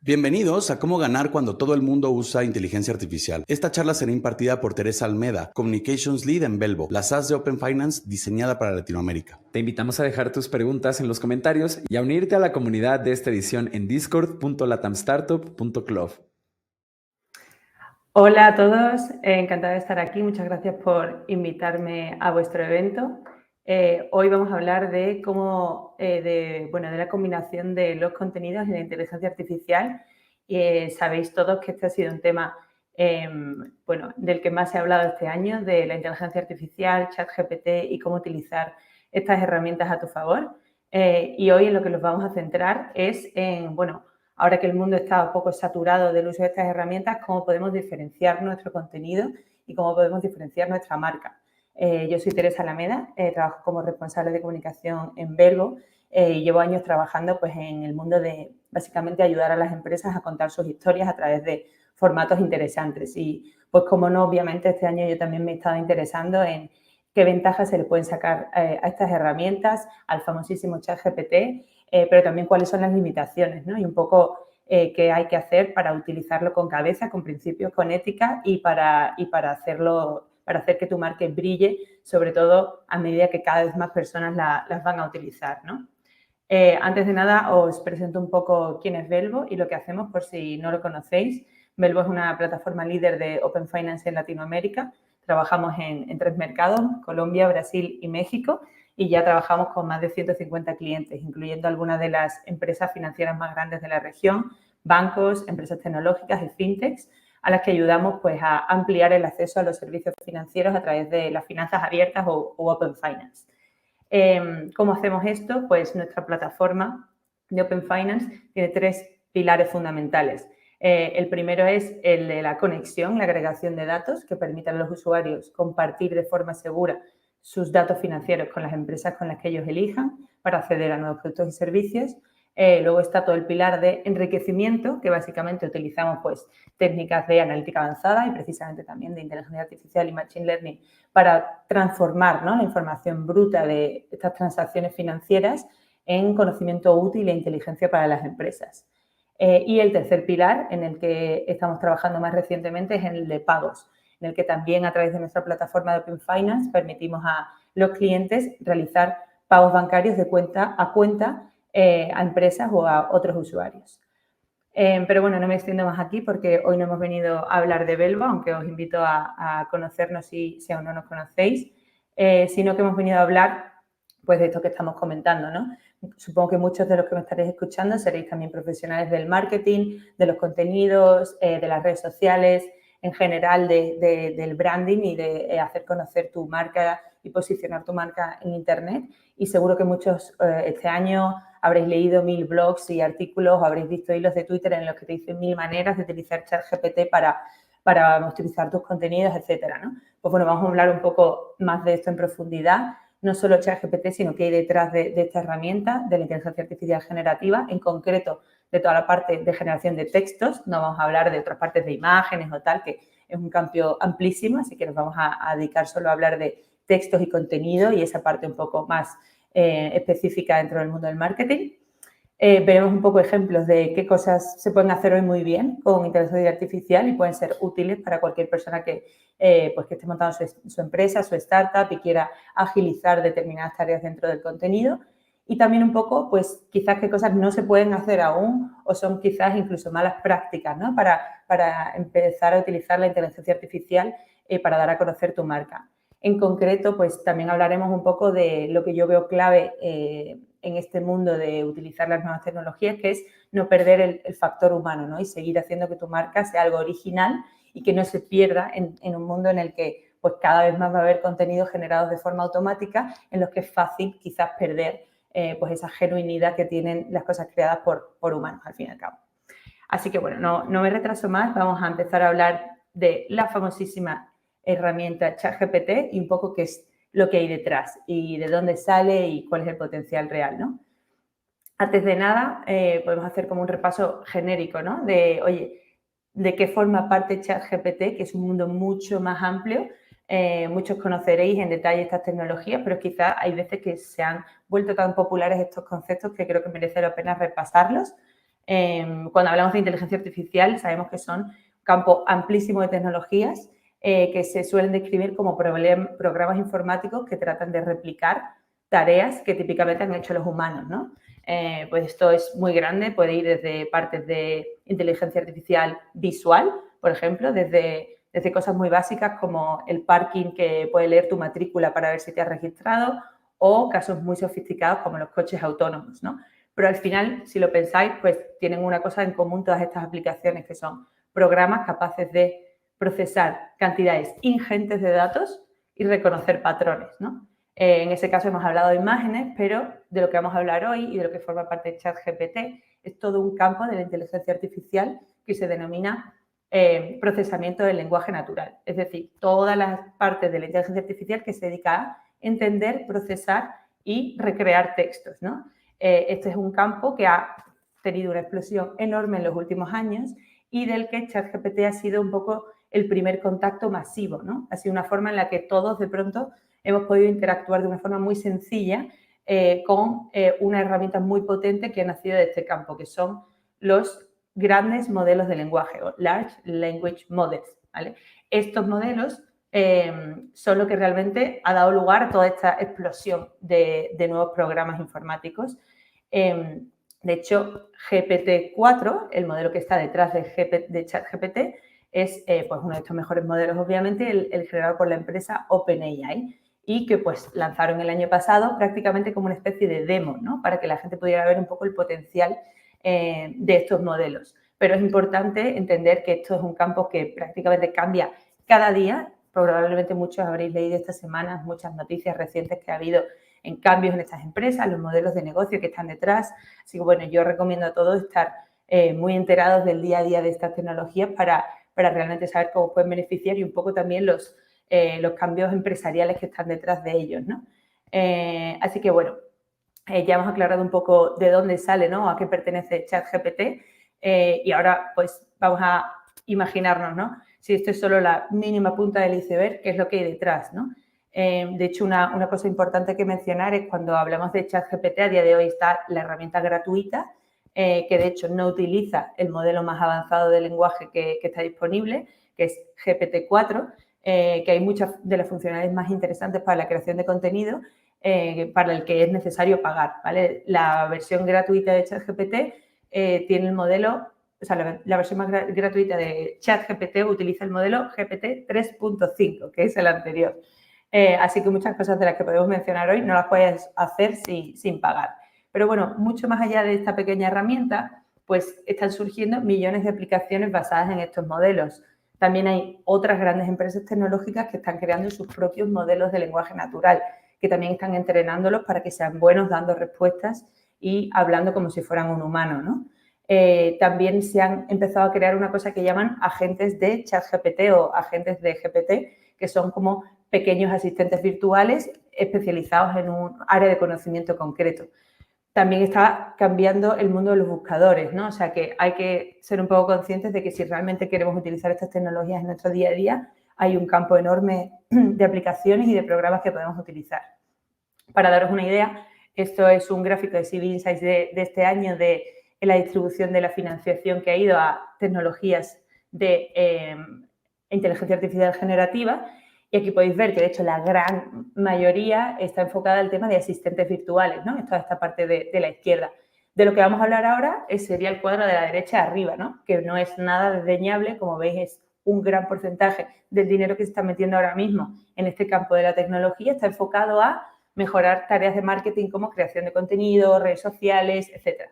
Bienvenidos a Cómo ganar cuando todo el mundo usa inteligencia artificial. Esta charla será impartida por Teresa Almeda, Communications Lead en Belbo, la SaaS de Open Finance diseñada para Latinoamérica. Te invitamos a dejar tus preguntas en los comentarios y a unirte a la comunidad de esta edición en discord.latamstartup.club. Hola a todos, encantada de estar aquí. Muchas gracias por invitarme a vuestro evento. Hoy vamos a hablar de cómo, de la combinación de los contenidos y la inteligencia artificial. Sabéis todos que este ha sido un tema del que más se ha hablado este año, de la inteligencia artificial, ChatGPT y cómo utilizar estas herramientas a tu favor. Y hoy en lo que nos vamos a centrar es en, ahora que el mundo está un poco saturado del uso de estas herramientas, cómo podemos diferenciar nuestro contenido y cómo podemos diferenciar nuestra marca. Yo soy Teresa Alameda, trabajo como responsable de comunicación en Belbo y llevo años trabajando pues, en el mundo de, básicamente, ayudar a las empresas a contar sus historias a través de formatos interesantes. Y, pues, como no, obviamente, este año yo también me he estado interesando en qué ventajas se le pueden sacar a estas herramientas, al famosísimo ChatGPT, pero también cuáles son las limitaciones, ¿no? Y un poco qué hay que hacer para utilizarlo con cabeza, con principios, con ética y para hacer que tu marca brille, sobre todo a medida que cada vez más personas las van a utilizar, ¿no? Antes de nada, os presento un poco quién es Belbo y lo que hacemos por si no lo conocéis. Belbo es una plataforma líder de Open Finance en Latinoamérica. Trabajamos en 3 mercados, Colombia, Brasil y México, y ya trabajamos con más de 150 clientes, incluyendo algunas de las empresas financieras más grandes de la región, bancos, empresas tecnológicas y fintechs, a las que ayudamos pues, a ampliar el acceso a los servicios financieros a través de las finanzas abiertas o Open Finance. ¿Cómo hacemos esto? Pues nuestra plataforma de Open Finance tiene 3 pilares fundamentales. El primero es el de la conexión, la agregación de datos que permitan a los usuarios compartir de forma segura sus datos financieros con las empresas con las que ellos elijan para acceder a nuevos productos y servicios. Luego está todo el pilar de enriquecimiento, que básicamente utilizamos pues, técnicas de analítica avanzada y precisamente también de inteligencia artificial y machine learning para transformar, ¿no?, la información bruta de estas transacciones financieras en conocimiento útil e inteligencia para las empresas. Y el tercer pilar en el que estamos trabajando más recientemente es en el de pagos, en el que también a través de nuestra plataforma de Open Finance permitimos a los clientes realizar pagos bancarios de cuenta a empresas o a otros usuarios. Pero bueno, no me extiendo más aquí porque hoy no hemos venido a hablar de Belbo, aunque os invito a conocernos si aún no nos conocéis, sino que hemos venido a hablar pues, de esto que estamos comentando, ¿no? Supongo que muchos de los que me estaréis escuchando seréis también profesionales del marketing, de los contenidos, de las redes sociales, en general del branding y de hacer conocer tu marca y posicionar tu marca en Internet. Y seguro que muchos este año habréis leído 1000 blogs y artículos o habréis visto hilos de Twitter en los que te dicen 1000 maneras de utilizar ChatGPT para optimizar tus contenidos, etcétera, ¿no? Pues bueno, vamos a hablar un poco más de esto en profundidad. No solo ChatGPT, sino que hay detrás de esta herramienta de la inteligencia artificial generativa, en concreto de toda la parte de generación de textos. No vamos a hablar de otras partes de imágenes o tal, que es un campo amplísimo, así que nos vamos a dedicar solo a hablar de textos y contenido y esa parte un poco más específica dentro del mundo del marketing. Veremos un poco ejemplos de qué cosas se pueden hacer hoy muy bien con inteligencia artificial y pueden ser útiles para cualquier persona que esté montando su empresa, su startup y quiera agilizar determinadas tareas dentro del contenido. Y también un poco, pues, quizás qué cosas no se pueden hacer aún o son quizás incluso malas prácticas, ¿no?, para empezar a utilizar la inteligencia artificial para dar a conocer tu marca. En concreto, pues también hablaremos un poco de lo que yo veo clave en este mundo de utilizar las nuevas tecnologías, que es no perder el factor humano, ¿no?, y seguir haciendo que tu marca sea algo original y que no se pierda en un mundo en el que pues, cada vez más va a haber contenidos generados de forma automática en los que es fácil quizás perder pues esa genuinidad que tienen las cosas creadas por humanos, al fin y al cabo. Así que, bueno, no me retraso más, vamos a empezar a hablar de la famosísima herramienta ChatGPT y un poco qué es lo que hay detrás y de dónde sale y cuál es el potencial real, ¿no? Antes de nada, podemos hacer como un repaso genérico, ¿no? ¿De qué forma parte ChatGPT? Que es un mundo mucho más amplio. Muchos conoceréis en detalle estas tecnologías, pero quizás hay veces que se han vuelto tan populares estos conceptos que creo que merece la pena repasarlos. Cuando hablamos de inteligencia artificial, sabemos que son un campo amplísimo de tecnologías que se suelen describir como programas informáticos que tratan de replicar tareas que típicamente han hecho los humanos, ¿no? Pues esto es muy grande, puede ir desde partes de inteligencia artificial visual, por ejemplo, desde cosas muy básicas como el parking que puede leer tu matrícula para ver si te has registrado, o casos muy sofisticados como los coches autónomos, ¿no? Pero al final, si lo pensáis, pues tienen una cosa en común todas estas aplicaciones, que son programas capaces de procesar cantidades ingentes de datos y reconocer patrones, ¿no? En ese caso hemos hablado de imágenes, pero de lo que vamos a hablar hoy y de lo que forma parte de ChatGPT es todo un campo de la inteligencia artificial que se denomina procesamiento del lenguaje natural. Es decir, todas las partes de la inteligencia artificial que se dedica a entender, procesar y recrear textos, ¿no? Este es un campo que ha tenido una explosión enorme en los últimos años y del que ChatGPT ha sido un poco el primer contacto masivo, ¿no? Ha sido una forma en la que todos de pronto hemos podido interactuar de una forma muy sencilla con una herramienta muy potente que ha nacido de este campo, que son los grandes modelos de lenguaje o Large Language Models, ¿vale? Estos modelos son lo que realmente ha dado lugar a toda esta explosión de nuevos programas informáticos. De hecho, GPT-4, el modelo que está detrás de ChatGPT, es pues uno de estos mejores modelos, obviamente, el generado por la empresa OpenAI y que pues lanzaron el año pasado prácticamente como una especie de demo, ¿no? Para que la gente pudiera ver un poco el potencial de estos modelos. Pero es importante entender que esto es un campo que prácticamente cambia cada día. Probablemente muchos habréis leído estas semanas muchas noticias recientes que ha habido en cambios en estas empresas, los modelos de negocio que están detrás. Así que, bueno, yo recomiendo a todos estar muy enterados del día a día de estas tecnologías para realmente saber cómo pueden beneficiar y un poco también los cambios empresariales que están detrás de ellos, ¿no? Así que, bueno, ya hemos aclarado un poco de dónde sale, ¿no? A qué pertenece ChatGPT y ahora, pues, vamos a imaginarnos, ¿no? Si esto es solo la mínima punta del iceberg, ¿qué es lo que hay detrás, ¿no? De hecho, una cosa importante que mencionar es cuando hablamos de ChatGPT, a día de hoy está la herramienta gratuita, que de hecho no utiliza el modelo más avanzado de lenguaje que está disponible, que es GPT-4, que hay muchas de las funcionalidades más interesantes para la creación de contenido, para el que es necesario pagar, ¿vale? La versión gratuita de ChatGPT tiene el modelo, o sea, la versión más gratuita de ChatGPT utiliza el modelo GPT 3.5, que es el anterior. Así que muchas cosas de las que podemos mencionar hoy no las puedes hacer sin pagar. Pero bueno, mucho más allá de esta pequeña herramienta, pues están surgiendo millones de aplicaciones basadas en estos modelos. También hay otras grandes empresas tecnológicas que están creando sus propios modelos de lenguaje natural, que también están entrenándolos para que sean buenos dando respuestas y hablando como si fueran un humano, ¿no? También se han empezado a crear una cosa que llaman agentes de ChatGPT o agentes de GPT, que son como pequeños asistentes virtuales especializados en un área de conocimiento concreto. También está cambiando el mundo de los buscadores, ¿no? O sea, que hay que ser un poco conscientes de que si realmente queremos utilizar estas tecnologías en nuestro día a día, hay un campo enorme de aplicaciones y de programas que podemos utilizar. Para daros una idea, esto es un gráfico de CB Insights de este año de la distribución de la financiación que ha ido a tecnologías de inteligencia artificial generativa. Y aquí podéis ver que, de hecho, la gran mayoría está enfocada al tema de asistentes virtuales, ¿no? Toda esta parte de la izquierda. De lo que vamos a hablar ahora sería el cuadro de la derecha arriba, ¿no? Que no es nada desdeñable, como veis, es un gran porcentaje del dinero que se está metiendo ahora mismo en este campo de la tecnología, está enfocado a mejorar tareas de marketing como creación de contenido, redes sociales, etcétera.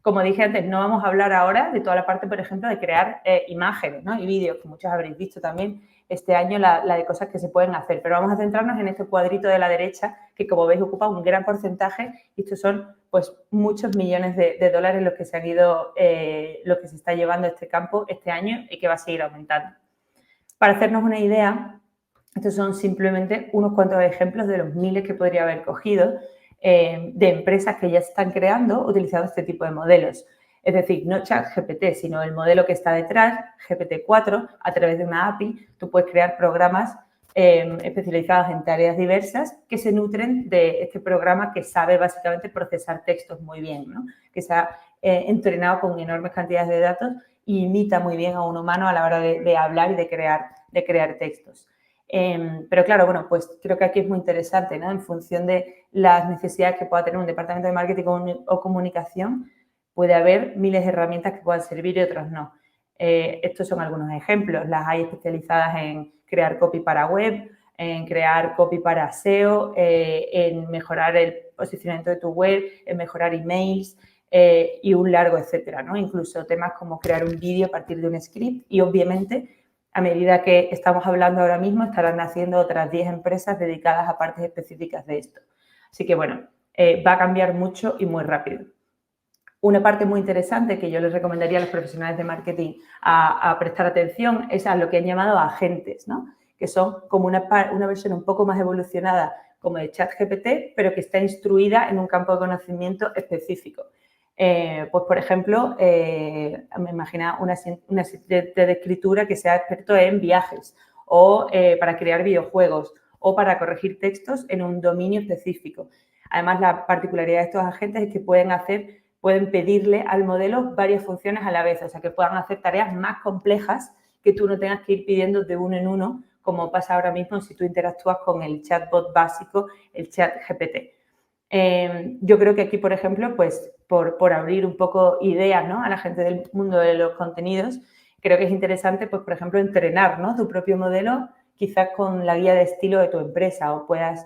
Como dije antes, no vamos a hablar ahora de toda la parte, por ejemplo, de crear imágenes, ¿no? Y vídeos, que muchos habréis visto también este año la de cosas que se pueden hacer. Pero vamos a centrarnos en este cuadrito de la derecha, que como veis ocupa un gran porcentaje y estos son pues muchos millones de dólares los que se han ido, lo que se está llevando este campo este año y que va a seguir aumentando. Para hacernos una idea, estos son simplemente unos cuantos ejemplos de los miles que podría haber cogido de empresas que ya se están creando utilizando este tipo de modelos. Es decir, no ChatGPT, sino el modelo que está detrás, GPT-4, a través de una API, tú puedes crear programas especializados en tareas diversas que se nutren de este programa que sabe básicamente procesar textos muy bien, ¿no? Que se ha entrenado con enormes cantidades de datos y imita muy bien a un humano a la hora de hablar y de crear textos. Pero claro, bueno, pues creo que aquí es muy interesante, ¿no? En función de las necesidades que pueda tener un departamento de marketing o comunicación, puede haber miles de herramientas que puedan servir y otras no. Estos son algunos ejemplos. Las hay especializadas en crear copy para web, en crear copy para SEO, en mejorar el posicionamiento de tu web, en mejorar emails y un largo etcétera, ¿no? Incluso temas como crear un vídeo a partir de un script y obviamente a medida que estamos hablando ahora mismo estarán naciendo otras 10 empresas dedicadas a partes específicas de esto. Así que bueno, va a cambiar mucho y muy rápido. Una parte muy interesante que yo les recomendaría a los profesionales de marketing a prestar atención es a lo que han llamado agentes, ¿no? Que son como una versión un poco más evolucionada como de ChatGPT, pero que está instruida en un campo de conocimiento específico. Pues, por ejemplo, me imagino un asistente de escritura que sea experto en viajes o para crear videojuegos o para corregir textos en un dominio específico. Además, la particularidad de estos agentes es que pueden pedirle al modelo varias funciones a la vez, o sea, que puedan hacer tareas más complejas que tú no tengas que ir pidiendo de uno en uno, como pasa ahora mismo si tú interactúas con el chatbot básico, el ChatGPT. Yo creo que aquí, por ejemplo, pues por abrir un poco ideas, ¿no?, a la gente del mundo de los contenidos, creo que es interesante, pues, por ejemplo, entrenar, ¿no?, tu propio modelo, quizás con la guía de estilo de tu empresa, o puedas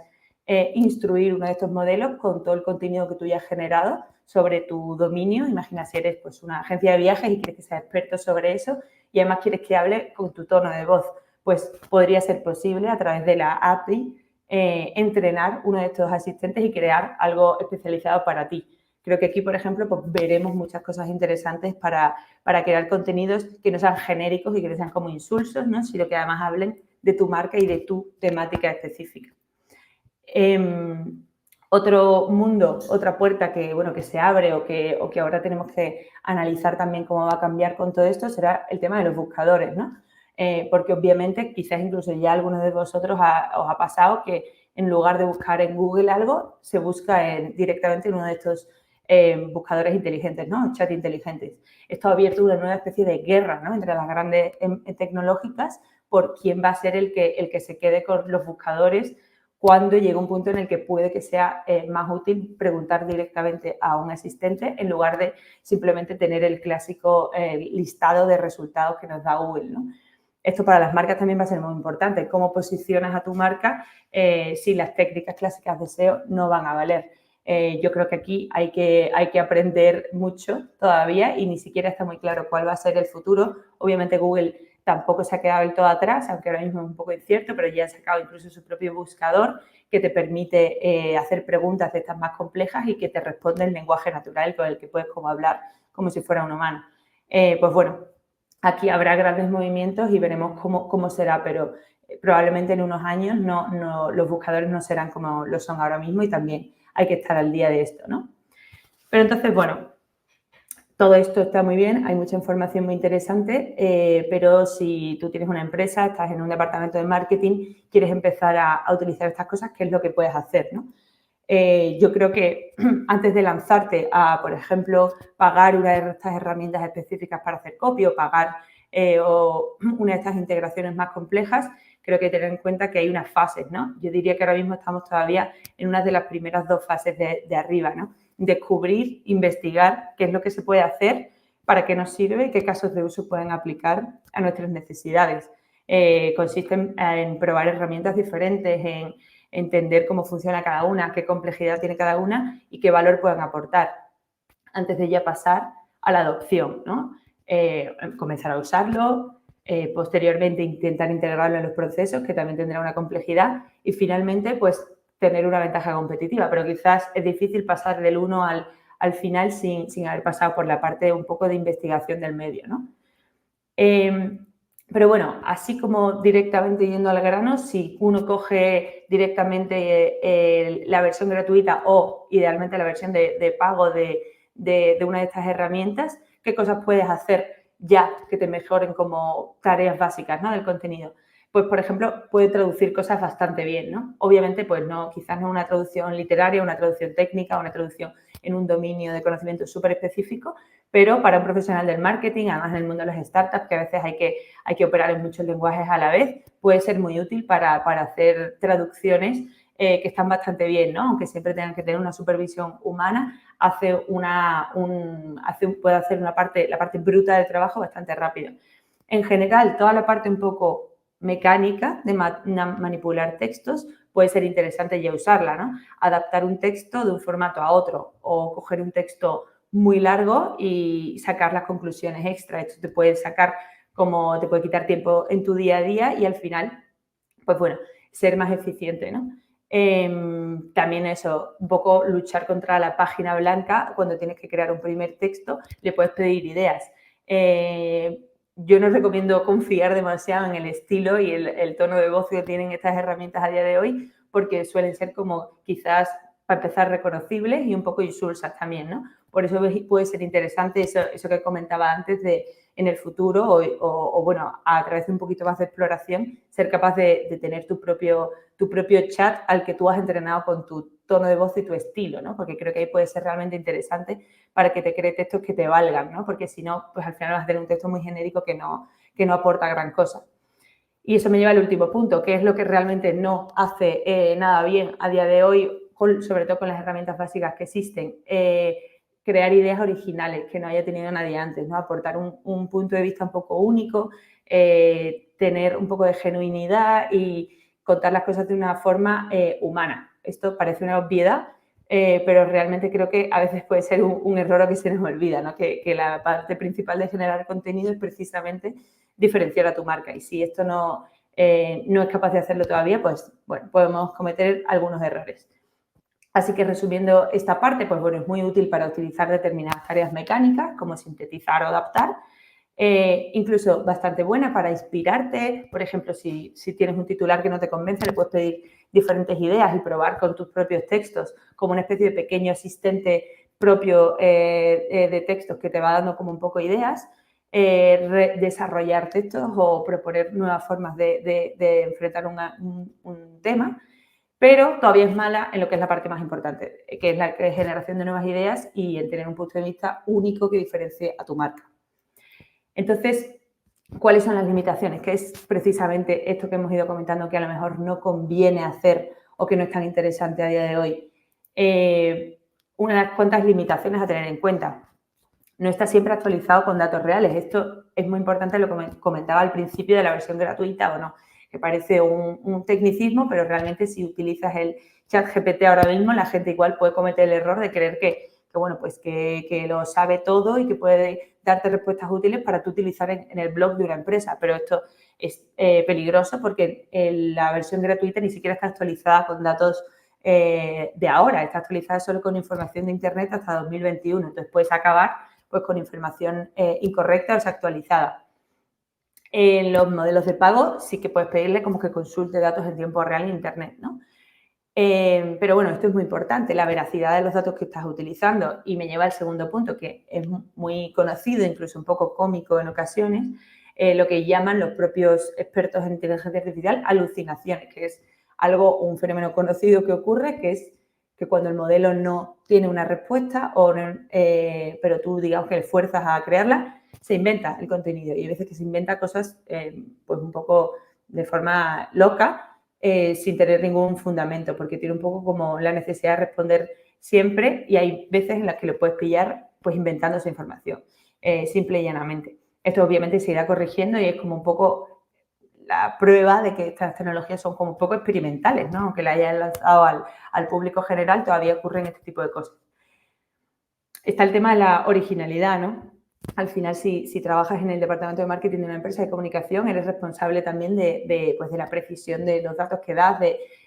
instruir uno de estos modelos con todo el contenido que tú ya has generado sobre tu dominio. Imagina si eres, pues, una agencia de viajes y quieres que sea experto sobre eso y además quieres que hable con tu tono de voz. Pues podría ser posible a través de la API entrenar uno de estos asistentes y crear algo especializado para ti. Creo que aquí, por ejemplo, pues veremos muchas cosas interesantes para crear contenidos que no sean genéricos y que no sean como insulsos, ¿no?, sino que además hablen de tu marca y de tu temática específica. Otro mundo, otra puerta que, bueno, que se abre o que ahora tenemos que analizar también cómo va a cambiar con todo esto será el tema de los buscadores, ¿no? Porque obviamente quizás incluso ya a algunos de vosotros os ha pasado que en lugar de buscar en Google algo, se busca directamente en uno de estos buscadores inteligentes, ¿no?, chat inteligentes. Esto ha abierto una nueva especie de guerra, ¿no?, entre las grandes tecnológicas por quién va a ser el que se quede con los buscadores cuando llega un punto en el que puede que sea más útil preguntar directamente a un asistente en lugar de simplemente tener el clásico listado de resultados que nos da Google, ¿no? Esto para las marcas también va a ser muy importante. ¿Cómo posicionas a tu marca si las técnicas clásicas de SEO no van a valer? Yo creo que aquí hay que aprender mucho todavía y ni siquiera está muy claro cuál va a ser el futuro. Obviamente Google tampoco se ha quedado del todo atrás, aunque ahora mismo es un poco incierto, pero ya ha sacado incluso su propio buscador que te permite hacer preguntas de estas más complejas y que te responde en lenguaje natural con el que puedes como hablar como si fuera un humano. Pues bueno, aquí habrá grandes movimientos y veremos cómo será, pero probablemente en unos años los buscadores no serán como lo son ahora mismo y también hay que estar al día de esto, ¿no? Pero entonces, bueno, todo esto está muy bien, hay mucha información muy interesante, pero si tú tienes una empresa, estás en un departamento de marketing, quieres empezar a utilizar estas cosas, ¿qué es lo que puedes hacer, ¿no? Yo creo que antes de lanzarte a, por ejemplo, pagar una de estas herramientas específicas para hacer copy o pagar o una de estas integraciones más complejas, creo que tener en cuenta que hay unas fases, ¿no? Yo diría que ahora mismo estamos todavía en una de las primeras dos fases de arriba, ¿no? Descubrir, investigar qué es lo que se puede hacer, para qué nos sirve y qué casos de uso pueden aplicar a nuestras necesidades. Consiste en probar herramientas diferentes, en entender cómo funciona cada una, qué complejidad tiene cada una y qué valor pueden aportar antes de ya pasar a la adopción, ¿no? Comenzar a usarlo, posteriormente intentar integrarlo en los procesos, que también tendrá una complejidad, y finalmente, pues, tener una ventaja competitiva, pero quizás es difícil pasar del uno al final sin haber pasado por la parte un poco de investigación del medio, ¿no? Pero bueno, así como directamente yendo al grano, si uno coge directamente la versión gratuita o idealmente la versión de pago de una de estas herramientas, ¿qué cosas puedes hacer ya que te mejoren como tareas básicas, ¿no?, del contenido? Pues, por ejemplo, puede traducir cosas bastante bien, ¿no? Obviamente, pues no, quizás no una traducción literaria, una traducción técnica, una traducción en un dominio de conocimiento súper específico, pero para un profesional del marketing, además en el mundo de las startups, que a veces hay que operar en muchos lenguajes a la vez, puede ser muy útil para hacer traducciones que están bastante bien, ¿no? Aunque siempre tengan que tener una supervisión humana, puede hacer la parte bruta del trabajo bastante rápido. En general, toda la parte un poco mecánica de manipular textos puede ser interesante ya usarla, ¿no? Adaptar un texto de un formato a otro o coger un texto muy largo y sacar las conclusiones extra. Esto te puede quitar tiempo en tu día a día y al final, pues bueno, ser más eficiente, ¿no? También eso, un poco luchar contra la página blanca cuando tienes que crear un primer texto, le puedes pedir ideas. Yo no recomiendo confiar demasiado en el estilo y el tono de voz que tienen estas herramientas a día de hoy, porque suelen ser como quizás, para empezar, reconocibles y un poco insulsas también, ¿no? Por eso puede ser interesante eso que comentaba antes de en el futuro o bueno, a través de un poquito más de exploración, ser capaz de tener tu propio chat al que tú has entrenado con tu tono de voz y tu estilo, ¿no? Porque creo que ahí puede ser realmente interesante para que te cree textos que te valgan, ¿no? Porque si no, pues al final vas a tener un texto muy genérico que no aporta gran cosa. Y eso me lleva al último punto, que es lo que realmente no hace nada bien a día de hoy, sobre todo con las herramientas básicas que existen. Crear ideas originales que no haya tenido nadie antes, ¿no? Aportar un punto de vista un poco único, tener un poco de genuinidad y contar las cosas de una forma humana. Esto parece una obviedad, pero realmente creo que a veces puede ser un error o que se nos olvida, ¿no? Que la parte principal de generar contenido es precisamente diferenciar a tu marca. Y si esto no es capaz de hacerlo todavía, pues bueno, podemos cometer algunos errores. Así que resumiendo esta parte, pues bueno, es muy útil para utilizar determinadas tareas mecánicas como sintetizar o adaptar. Incluso bastante buena para inspirarte. Por ejemplo, si tienes un titular que no te convence, le puedes pedir diferentes ideas y probar con tus propios textos como una especie de pequeño asistente propio de textos que te va dando como un poco ideas. Desarrollar textos o proponer nuevas formas de enfrentar un tema. Pero todavía es mala en lo que es la parte más importante, que es la generación de nuevas ideas y en tener un punto de vista único que diferencie a tu marca. Entonces, ¿cuáles son las limitaciones? Que es precisamente esto que hemos ido comentando que a lo mejor no conviene hacer o que no es tan interesante a día de hoy. Unas cuantas limitaciones a tener en cuenta. No está siempre actualizado con datos reales. Esto es muy importante, lo que comentaba al principio de la versión gratuita o no, que parece un tecnicismo, pero realmente si utilizas el ChatGPT ahora mismo, la gente igual puede cometer el error de creer que lo sabe todo y que puede darte respuestas útiles para tú utilizar en el blog de una empresa. Pero esto es peligroso porque la versión gratuita ni siquiera está actualizada con datos de ahora, está actualizada solo con información de Internet hasta 2021. Entonces puedes acabar pues con información incorrecta o desactualizada. En los modelos de pago sí que puedes pedirle como que consulte datos en tiempo real en Internet, ¿no? Pero bueno, esto es muy importante, la veracidad de los datos que estás utilizando. Y me lleva al segundo punto, que es muy conocido, incluso un poco cómico en ocasiones, lo que llaman los propios expertos en inteligencia artificial alucinaciones, que es un fenómeno conocido que ocurre, que es que cuando el modelo no tiene una respuesta, pero tú digamos que le fuerzas a crearla, se inventa el contenido. Y hay veces que se inventa cosas pues un poco de forma loca, sin tener ningún fundamento, porque tiene un poco como la necesidad de responder siempre y hay veces en las que lo puedes pillar pues inventando esa información, simple y llanamente. Esto obviamente se irá corrigiendo y es como un poco la prueba de que estas tecnologías son como un poco experimentales, ¿no? Aunque la hayan lanzado al público general, todavía ocurren este tipo de cosas. Está el tema de la originalidad, ¿no? Al final, si trabajas en el departamento de marketing de una empresa de comunicación, eres responsable también de la precisión de los datos que das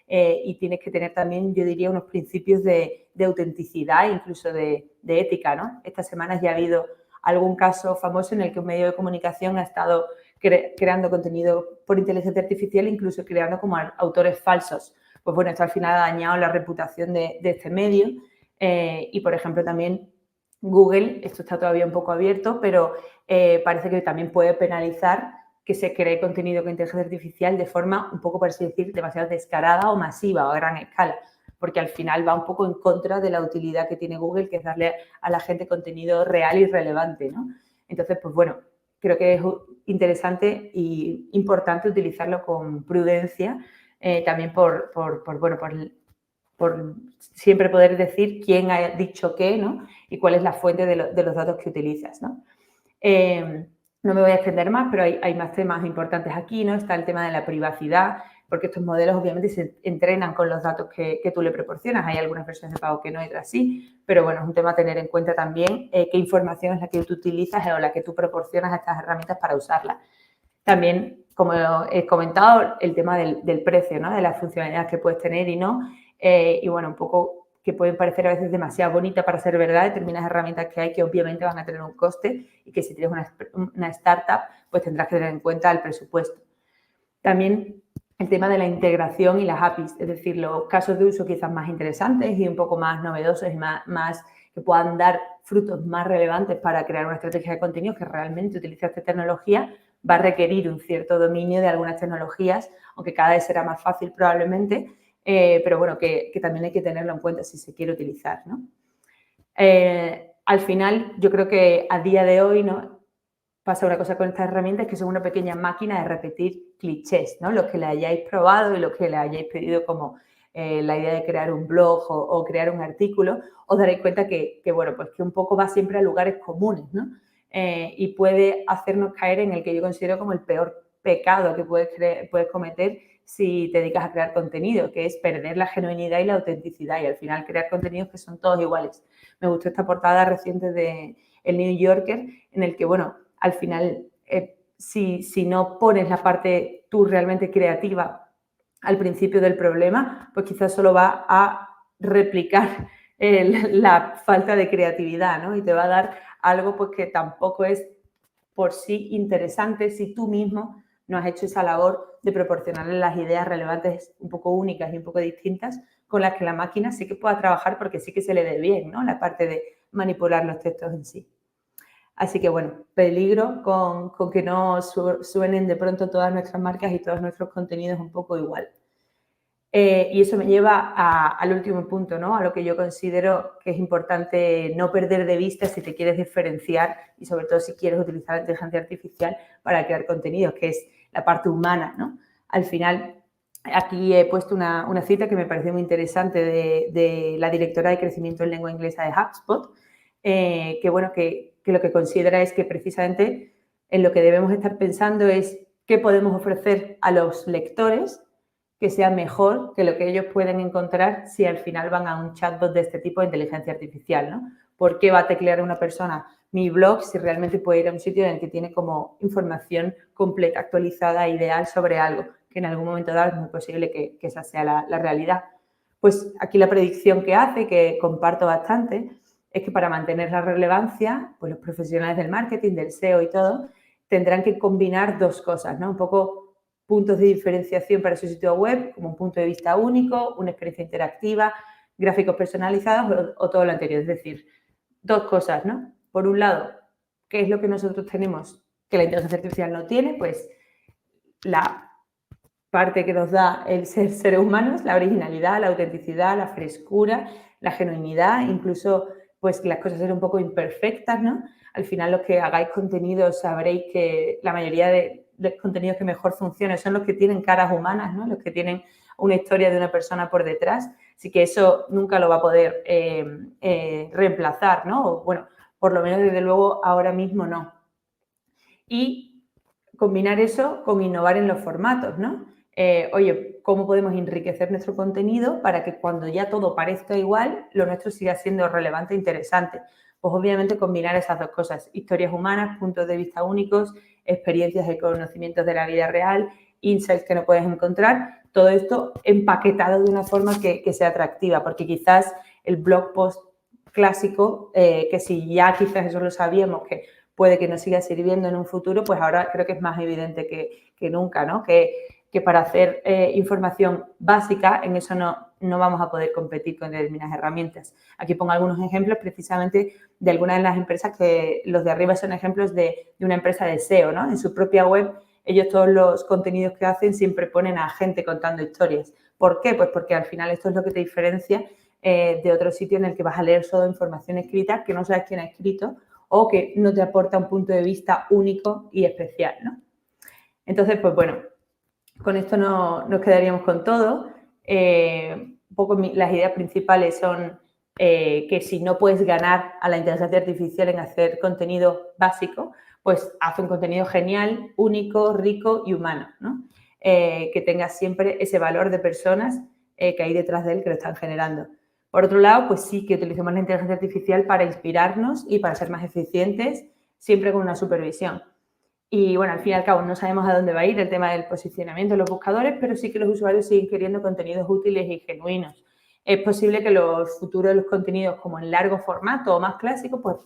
y tienes que tener también, yo diría, unos principios de autenticidad e incluso de ética, ¿no? Estas semanas ya ha habido algún caso famoso en el que un medio de comunicación ha estado creando contenido por inteligencia artificial, incluso creando como autores falsos. Pues bueno, esto al final ha dañado la reputación de este medio y, por ejemplo, también Google, esto está todavía un poco abierto, pero parece que también puede penalizar que se cree contenido con inteligencia artificial de forma un poco, por así decir, demasiado descarada o masiva o a gran escala. porque al final va un poco en contra de la utilidad que tiene Google, que es darle a la gente contenido real y relevante, ¿no? Entonces, pues bueno, creo que es interesante y importante utilizarlo con prudencia, también por siempre poder decir quién ha dicho qué, ¿no? Y cuál es la fuente de los datos que utilizas, ¿no? No me voy a extender más, pero hay más temas importantes aquí, ¿no? Está el tema de la privacidad, porque estos modelos obviamente se entrenan con los datos que tú le proporcionas. Hay algunas versiones de pago que no, y otras sí, pero bueno, es un tema a tener en cuenta también qué información es la que tú utilizas o la que tú proporcionas a estas herramientas para usarlas. También, como he comentado, el tema del precio, ¿no? De las funcionalidades que puedes tener y no. Y bueno, un poco que pueden parecer a veces demasiado bonitas para ser verdad, determinadas herramientas que hay que obviamente van a tener un coste y que si tienes una startup, pues tendrás que tener en cuenta el presupuesto. También el tema de la integración y las APIs, es decir, los casos de uso quizás más interesantes y un poco más novedosos y más que puedan dar frutos más relevantes para crear una estrategia de contenido que realmente utilice esta tecnología, va a requerir un cierto dominio de algunas tecnologías, aunque cada vez será más fácil probablemente, pero bueno, que también hay que tenerlo en cuenta si se quiere utilizar, ¿no? Al final, yo creo que a día de hoy, ¿no?, pasa una cosa con estas herramientas, que son una pequeña máquina de repetir clichés, ¿no? Los que le hayáis probado y los que le hayáis pedido como la idea de crear un blog o crear un artículo, os daréis cuenta que, bueno, pues que un poco va siempre a lugares comunes, ¿no? Y puede hacernos caer en el que yo considero como el peor pecado que puedes cometer si te dedicas a crear contenido, que es perder la genuinidad y la autenticidad y al final crear contenidos que son todos iguales. Me gustó esta portada reciente de El New Yorker en el que, bueno, al final, si no pones la parte tú realmente creativa al principio del problema, pues quizás solo va a replicar la falta de creatividad, ¿no? Y te va a dar algo pues que tampoco es por sí interesante si tú mismo no has hecho esa labor de proporcionarle las ideas relevantes un poco únicas y un poco distintas con las que la máquina sí que pueda trabajar porque sí que se le dé bien, ¿no? La parte de manipular los textos en sí. Así que, bueno, peligro con que no suenen de pronto todas nuestras marcas y todos nuestros contenidos un poco igual. Y eso me lleva al último punto, ¿no? A lo que yo considero que es importante no perder de vista si te quieres diferenciar y sobre todo si quieres utilizar la inteligencia artificial para crear contenidos, que es la parte humana, ¿no? Al final, aquí he puesto una cita que me pareció muy interesante de la directora de crecimiento en lengua inglesa de HubSpot, que, bueno, que lo que considera es que precisamente en lo que debemos estar pensando es qué podemos ofrecer a los lectores que sea mejor que lo que ellos pueden encontrar si al final van a un chatbot de este tipo de inteligencia artificial, ¿no? ¿Por qué va a teclear una persona mi blog si realmente puede ir a un sitio en el que tiene como información completa, actualizada, ideal sobre algo, que en algún momento dado es muy posible que esa sea la realidad? Pues aquí la predicción que hace, que comparto bastante, es que para mantener la relevancia, pues los profesionales del marketing, del SEO y todo, tendrán que combinar dos cosas, ¿no? Un poco puntos de diferenciación para su sitio web, como un punto de vista único, una experiencia interactiva, gráficos personalizados o todo lo anterior. Es decir, dos cosas, ¿no? Por un lado, ¿qué es lo que nosotros tenemos que la inteligencia artificial no tiene? Pues la parte que nos da el ser seres humanos, la originalidad, la autenticidad, la frescura, la genuinidad, incluso pues que las cosas sean un poco imperfectas, ¿no? Al final los que hagáis contenidos sabréis que la mayoría de contenidos que mejor funcionan son los que tienen caras humanas, ¿no? Los que tienen una historia de una persona por detrás, así que eso nunca lo va a poder reemplazar, ¿no? O, bueno, por lo menos desde luego ahora mismo no. Y combinar eso con innovar en los formatos, ¿no? Oye, ¿cómo podemos enriquecer nuestro contenido para que cuando ya todo parezca igual, lo nuestro siga siendo relevante e interesante? Pues obviamente combinar esas dos cosas, historias humanas, puntos de vista únicos, experiencias y conocimientos de la vida real, insights que no puedes encontrar, todo esto empaquetado de una forma que sea atractiva, porque quizás el blog post clásico, que si ya quizás eso lo sabíamos, que puede que nos siga sirviendo en un futuro, pues ahora creo que es más evidente que nunca, ¿no? Que para hacer información básica, en eso no vamos a poder competir con determinadas herramientas. Aquí pongo algunos ejemplos precisamente de algunas de las empresas que los de arriba son ejemplos de una empresa de SEO, ¿no? En su propia web ellos todos los contenidos que hacen siempre ponen a gente contando historias. ¿Por qué? Pues porque al final esto es lo que te diferencia de otro sitio en el que vas a leer solo información escrita que no sabes quién ha escrito o que no te aporta un punto de vista único y especial, ¿no? Entonces, pues bueno, con esto nos quedaríamos con todo. Un poco las ideas principales son que si no puedes ganar a la inteligencia artificial en hacer contenido básico, pues haz un contenido genial, único, rico y humano, ¿no? Que tenga siempre ese valor de personas que hay detrás de él que lo están generando. Por otro lado, pues sí que utilicemos la inteligencia artificial para inspirarnos y para ser más eficientes, siempre con una supervisión. Y bueno, al fin y al cabo no sabemos a dónde va a ir el tema del posicionamiento de los buscadores, pero sí que los usuarios siguen queriendo contenidos útiles y genuinos. Es posible que los futuros de los contenidos como en largo formato o más clásico, pues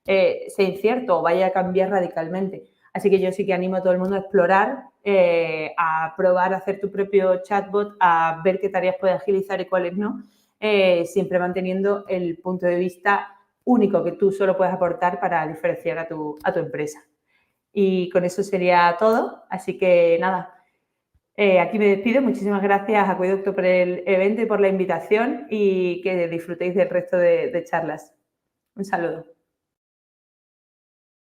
sea incierto o vaya a cambiar radicalmente. Así que yo sí que animo a todo el mundo a explorar, a probar a hacer tu propio chatbot, a ver qué tareas puedes agilizar y cuáles no, siempre manteniendo el punto de vista único que tú solo puedes aportar para diferenciar a tu empresa. Y con eso sería todo. Así que nada, aquí me despido. Muchísimas gracias, Acueducto, por el evento y por la invitación y que disfrutéis del resto de charlas. Un saludo.